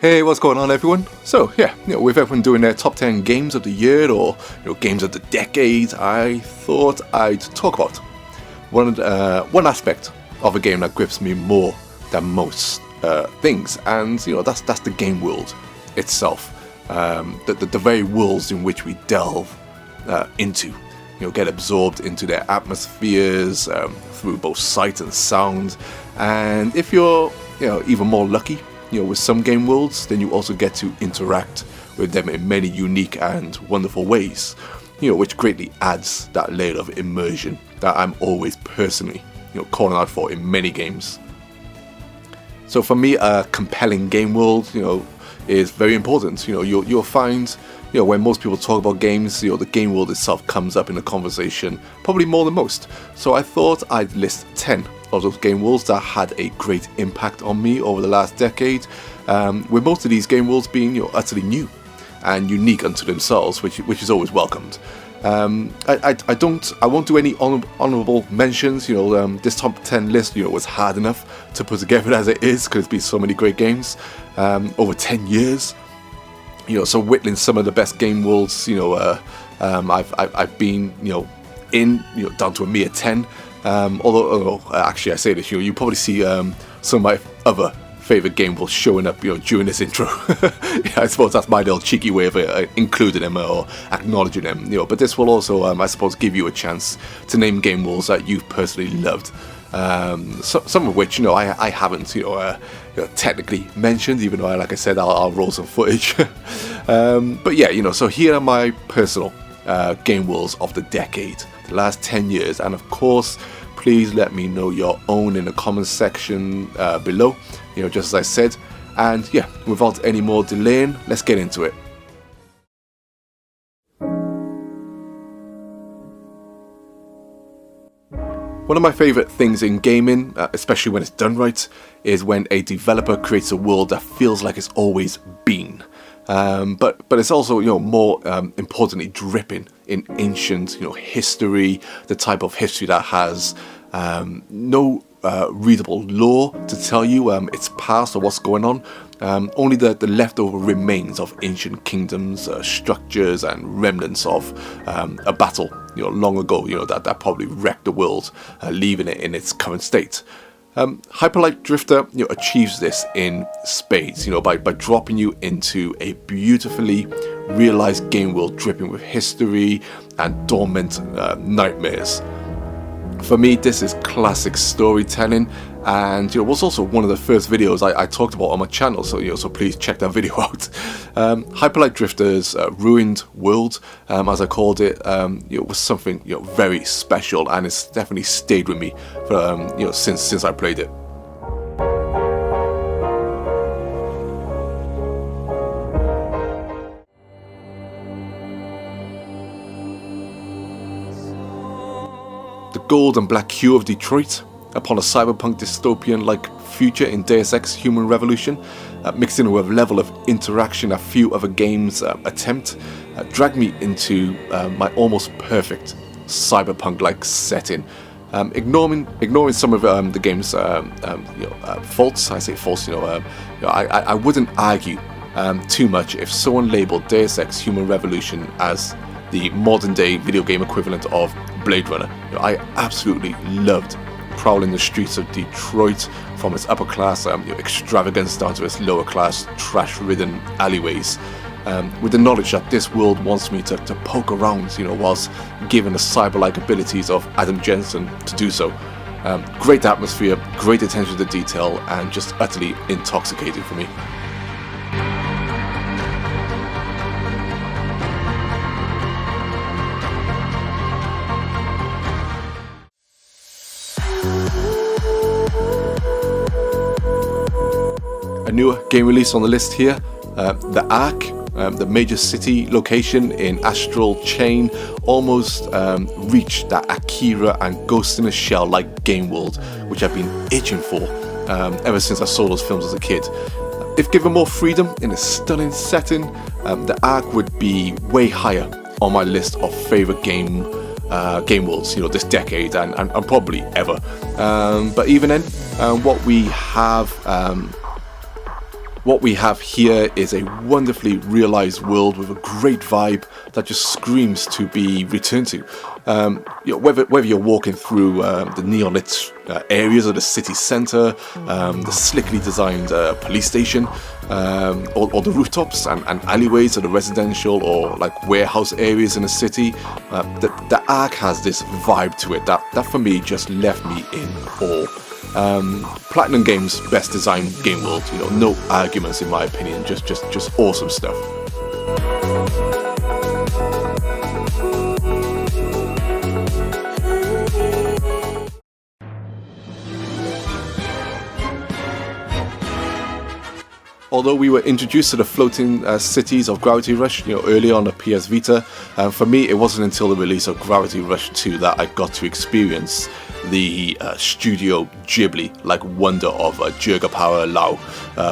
Hey, what's going on, everyone? So, with everyone doing their top 10 games of the year or games of the decade, I thought I'd talk about one aspect of a game that grips me more than most things, and that's the game world itself. The very worlds in which we delve into, get absorbed into their atmospheres through both sight and sound, and if you're even more lucky, with some game worlds, then you also get to interact with them in many unique and wonderful ways, which greatly adds that layer of immersion that I'm always personally, calling out for in many games. So for me, a compelling game world, is very important. You'll find, when most people talk about games, the game world itself comes up in the conversation probably more than most. So I thought I'd list 10 of those game worlds that had a great impact on me over the last decade, with most of these game worlds being utterly new and unique unto themselves, which is always welcomed. I won't do any honourable mentions. This top 10 list was hard enough to put together as it is, because it's been so many great games over 10 years. So whittling some of the best game worlds, I've been in down to a mere 10. Although actually I say this, you probably see some of my other favourite game worlds showing up during this intro. I suppose that's my little cheeky way of including them or acknowledging them. But this will also, I suppose, give you a chance to name game worlds that you've personally loved. Some of which I haven't technically mentioned, even though like I said I'll roll some footage. But yeah, so here are my personal game worlds of the decade, the last 10 years, and of course please let me know your own in the comments section below, just as I said. And yeah, without any more delaying, let's get into it. One of my favourite things in gaming, especially when it's done right, is when a developer creates a world that feels like it's always been. But it's also more importantly dripping in ancient history, the type of history that has no readable lore to tell you its past or what's going on. Only the leftover remains of ancient kingdoms, structures and remnants of a battle long ago that probably wrecked the world, leaving it in its current state. Hyperlight Drifter achieves this in spades, by dropping you into a beautifully realized game world dripping with history and dormant nightmares. For me, this is classic storytelling, and was also one of the first videos I talked about on my channel. So so please check that video out. Hyperlight Drifter's Ruined World, as I called it, was something very special, and it's definitely stayed with me for since I played it. The gold and black hue of Detroit, upon a cyberpunk dystopian-like future in Deus Ex Human Revolution, mixed in with a level of interaction that few other games attempt, dragged me into my almost perfect cyberpunk-like setting. Ignoring some of the game's faults. I say faults. I wouldn't argue too much if someone labelled Deus Ex Human Revolution as the modern-day video game equivalent of Blade Runner. I absolutely loved prowling the streets of Detroit, from its upper class extravagance down to its lower class trash-ridden alleyways, with the knowledge that this world wants me to poke around, whilst given the cyber-like abilities of Adam Jensen to do so. Great atmosphere, great attention to detail, and just utterly intoxicating for me. A newer game release on the list here, the Ark, the major city location in Astral Chain, almost reached that Akira and Ghost in a Shell like game world, which I've been itching for ever since I saw those films as a kid. If given more freedom in a stunning setting, the Ark would be way higher on my list of favourite game worlds, this decade and probably ever. But even then, what we have What we have here is a wonderfully realised world with a great vibe that just screams to be returned to. Whether you're walking through the neon-lit areas of the city centre, the slickly designed police station, or the rooftops and alleyways of the residential or like warehouse areas in the city, the Ark has this vibe to it that for me just left me in awe. Platinum Games' best designed game world, no arguments in my opinion, just awesome stuff. Although we were introduced to the floating cities of Gravity Rush, early on the PS Vita, for me it wasn't until the release of Gravity Rush 2 that I got to experience the Studio Ghibli-like wonder of Jirga Power Lao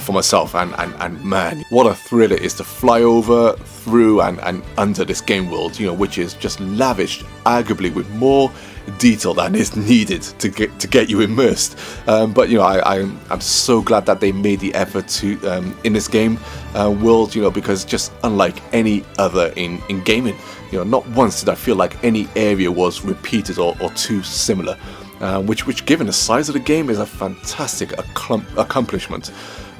for myself, and man, what a thrill it is to fly over, through and under this game world, which is just lavished, arguably with more detail than is needed to get you immersed. But I'm so glad that they made the effort to in this game world, because just unlike any other in gaming, not once did I feel like any area was repeated or too similar. Which given the size of the game is a fantastic accomplishment.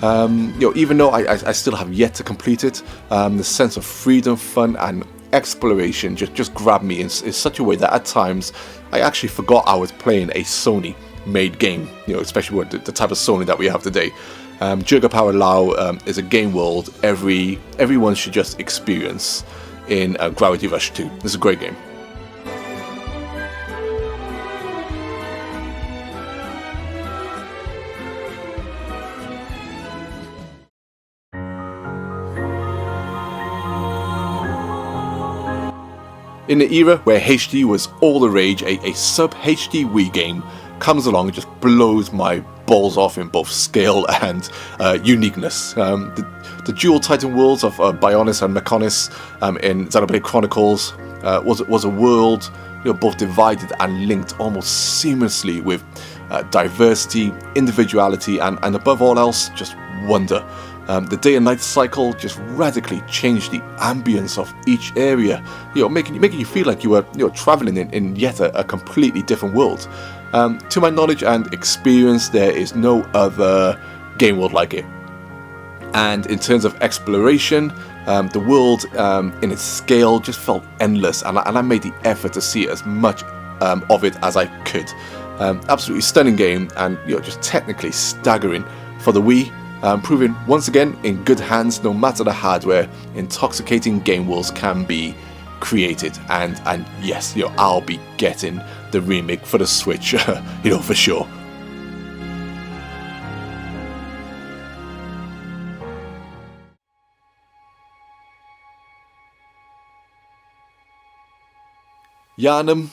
Even though I still have yet to complete it, the sense of freedom, fun and exploration just grabbed me in such a way that at times I actually forgot I was playing a Sony made game, especially with the type of Sony that we have today. Jirga Power Lao is a game world everyone should just experience in Gravity Rush 2. It's a great game. In the era where HD was all the rage, a sub-HD Wii game comes along and just blows my balls off in both scale and uniqueness. The dual Titan worlds of Bionis and Mechonis in Cerebrate Chronicles was a world both divided and linked almost seamlessly with diversity, individuality and above all else, just wonder. The day and night cycle just radically changed the ambience of each area, making you feel like you were traveling in yet a completely different world. To my knowledge and experience, there is no other game world like it. And in terms of exploration, the world in its scale just felt endless, and I made the effort to see as much of it as I could. Absolutely stunning game, and just technically staggering for the Wii. Proving once again in good hands, no matter the hardware, intoxicating game worlds can be created. And yes, I'll be getting the remake for the Switch, for sure. Yharnam,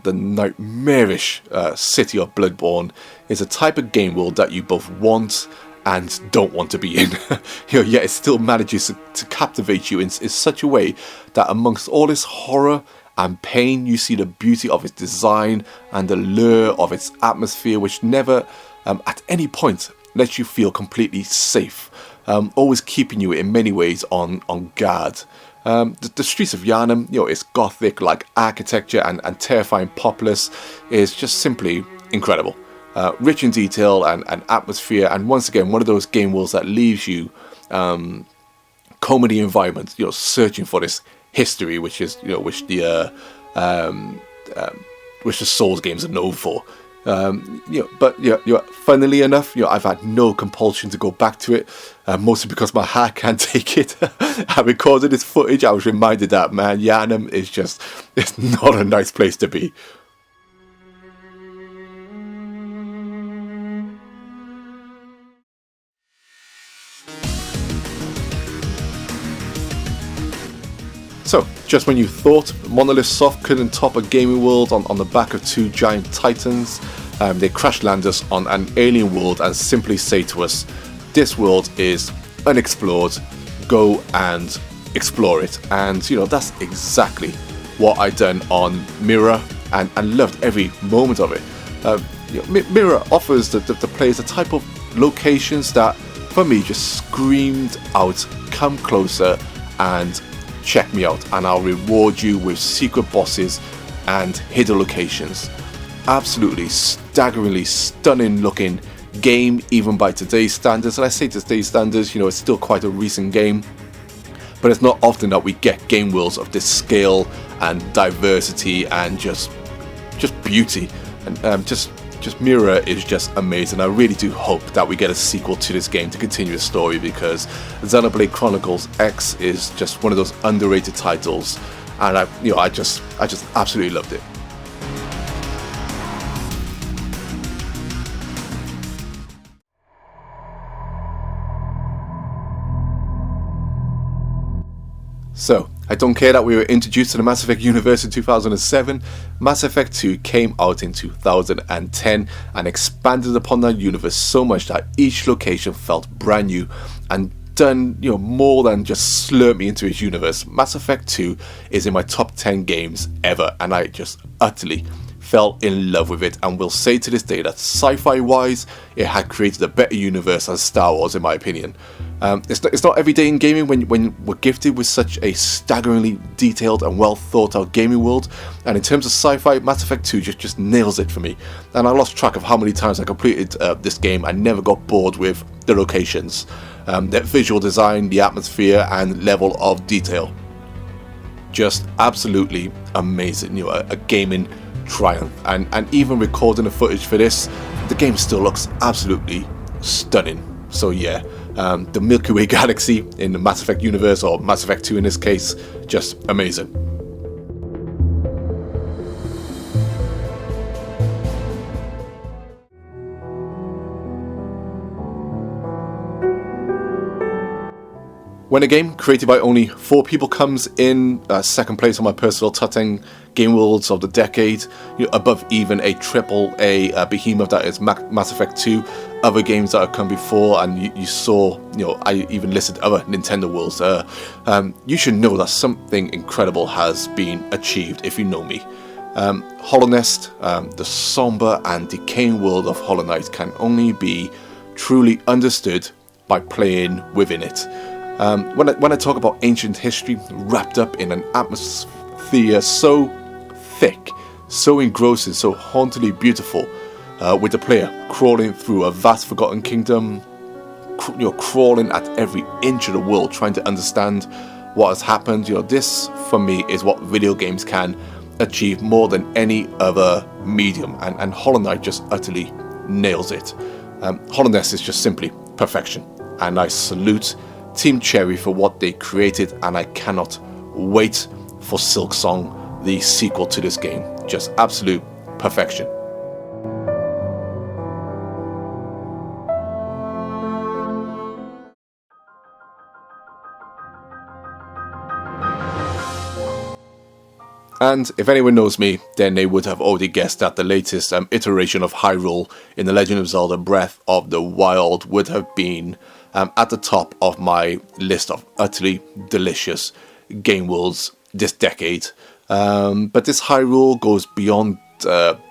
the nightmarish city of Bloodborne, is a type of game world that you both want and don't want to be in. Yet it still manages to captivate you in such a way that amongst all its horror and pain, you see the beauty of its design and the lure of its atmosphere, which never at any point lets you feel completely safe, always keeping you in many ways on guard. The streets of Yharnam, its gothic like architecture and terrifying populace is just simply incredible. Rich in detail and atmosphere, and once again one of those game worlds that leaves you combing the environment, searching for this history, which the Souls games are known for. But funnily enough, I've had no compulsion to go back to it, mostly because my heart can't take it. I recorded this footage, I was reminded that, man, Yharnam is it's not a nice place to be. So, just when you thought Monolith Soft couldn't top a gaming world on the back of two giant titans, they crash land us on an alien world and simply say to us, this world is unexplored, go and explore it. And that's exactly what I done on Mirror, and loved every moment of it. Mirror offers the players a type of locations that for me, just screamed out, come closer and check me out, and I'll reward you with secret bosses and hidden locations. Absolutely staggeringly stunning looking game, even by today's standards. And I say today's standards, it's still quite a recent game, but it's not often that we get game worlds of this scale and diversity and just beauty. And just Mira is just amazing. I really do hope that we get a sequel to this game to continue the story, because Cerebrate Chronicles X is just one of those underrated titles, and I just absolutely loved it. So, I don't care that we were introduced to the Mass Effect universe in 2007. Mass Effect 2 came out in 2010 and expanded upon that universe so much that each location felt brand new and done, more than just slurp me into its universe. Mass Effect 2 is in my top 10 games ever, and I just utterly fell in love with it, and will say to this day that sci-fi wise it had created a better universe than Star Wars, in my opinion. It's not every day in gaming when we're gifted with such a staggeringly detailed and well thought out gaming world, and in terms of sci-fi, Mass Effect 2 just nails it for me. And I lost track of how many times I completed this game. I never got bored with the locations, the visual design, the atmosphere and level of detail. Just absolutely amazing, a gaming triumph. And even recording the footage for this, the game still looks absolutely stunning. So yeah, the Milky Way galaxy in the Mass Effect universe, or Mass Effect 2 in this case, just amazing. When a game created by only 4 people comes in second place on my personal top 10 game worlds of the decade, above even a triple A behemoth that is Mass Effect 2, other games that have come before, and you saw, I even listed other Nintendo worlds, you should know that something incredible has been achieved if you know me. Hollow Nest, the somber and decaying world of Hollow Knight, can only be truly understood by playing within it. When I talk about ancient history wrapped up in an atmosphere so thick, so engrossing, so hauntingly beautiful, with the player crawling through a vast forgotten kingdom, crawling at every inch of the world, trying to understand what has happened. This for me is what video games can achieve more than any other medium, and Hollow Knight just utterly nails it. Hollow Nest is just simply perfection, and I salute Team Cherry for what they created, and I cannot wait for Silksong, the sequel to this game. Just absolute perfection. And if anyone knows me, then they would have already guessed that the latest iteration of Hyrule in The Legend of Zelda Breath of the Wild would have been at the top of my list of utterly delicious game worlds this decade. But this Hyrule goes beyond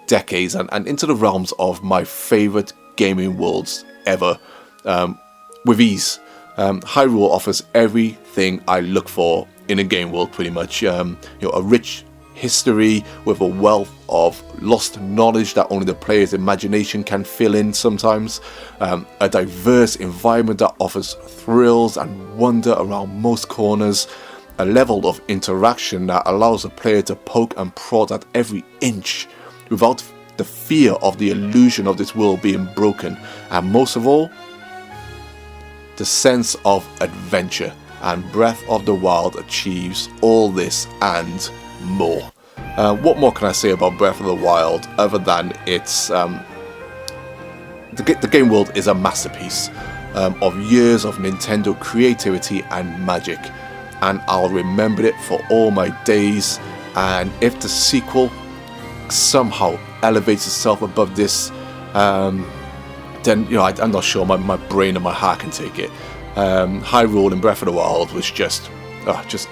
decades and into the realms of my favourite gaming worlds ever, with ease. Hyrule offers everything I look for in a game world, pretty much. A rich history with a wealth of lost knowledge that only the player's imagination can fill in sometimes, a diverse environment that offers thrills and wonder around most corners, a level of interaction that allows the player to poke and prod at every inch without the fear of the illusion of this world being broken, and most of all, the sense of adventure. And Breath of the Wild achieves all this and more. What more can I say about Breath of the Wild other than it's the game world is a masterpiece of years of Nintendo creativity and magic, and I'll remember it for all my days. And if the sequel somehow elevates itself above this, then I'm not sure my brain and my heart can take it. Hyrule in Breath of the Wild was just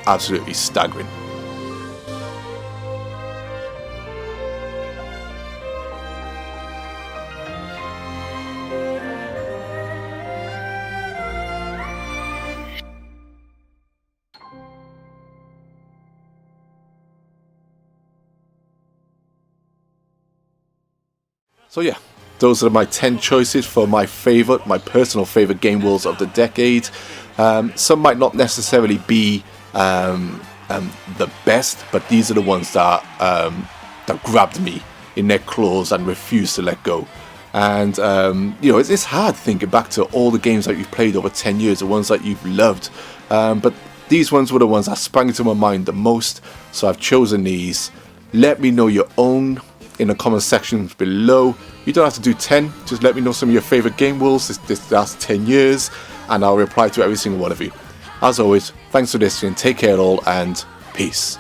absolutely staggering. So yeah, those are my 10 choices for my personal favorite game worlds of the decade. Some might not necessarily be the best, but these are the ones that grabbed me in their claws and refused to let go. And it's hard thinking back to all the games that you've played over 10 years, the ones that you've loved. But these ones were the ones that sprang into my mind the most, so I've chosen these. Let me know your own in the comment section below. You don't have to do 10, just let me know some of your favourite game worlds this last 10 years, and I'll reply to every single one of you. As always, thanks for listening, take care all, and peace.